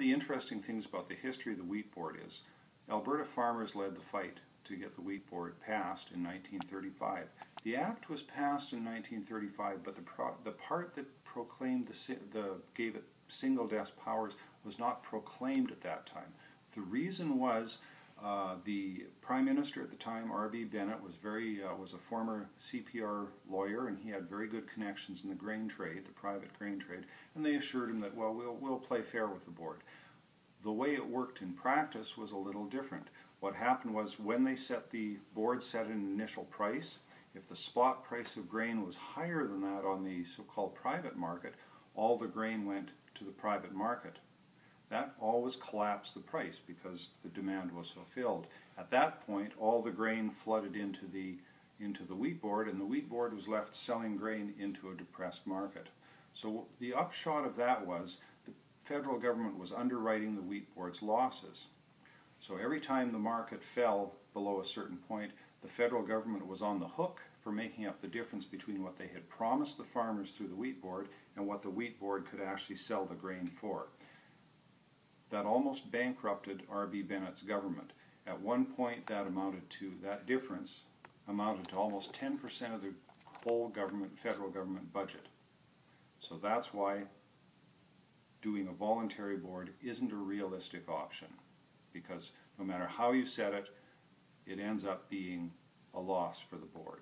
the interesting things about the history of the Wheat Board is Alberta farmers led the fight to get the Wheat Board passed in 1935. The Act was passed in 1935, but the part that proclaimed gave it single desk powers was not proclaimed at that time. The reason was the Prime Minister at the time, R.B. Bennett, was a former CPR lawyer, and he had very good connections in the grain trade, the private grain trade, and they assured him that, well, we'll play fair with the board. The way it worked in practice was a little different. What happened was when the board set an initial price, if the spot price of grain was higher than that on the so-called private market, all the grain went to the private market. That always collapsed the price because the demand was fulfilled. At that point, all the grain flooded into the Wheat Board, and the Wheat Board was left selling grain into a depressed market. So the upshot of that was the federal government was underwriting the Wheat Board's losses. So every time the market fell below a certain point, the federal government was on the hook for making up the difference between what they had promised the farmers through the Wheat Board and what the Wheat Board could actually sell the grain for. That almost bankrupted R.B. Bennett's government. At one point that difference amounted to almost 10% of the whole federal government budget. So that's why doing a voluntary board isn't a realistic option, because no matter how you set it, it ends up being a loss for the board.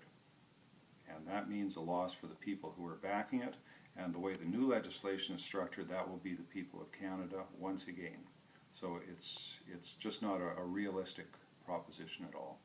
And that means a loss for the people who are backing it, and the way the new legislation is structured, that will be the people of Canada once again. So it's just not a realistic proposition at all.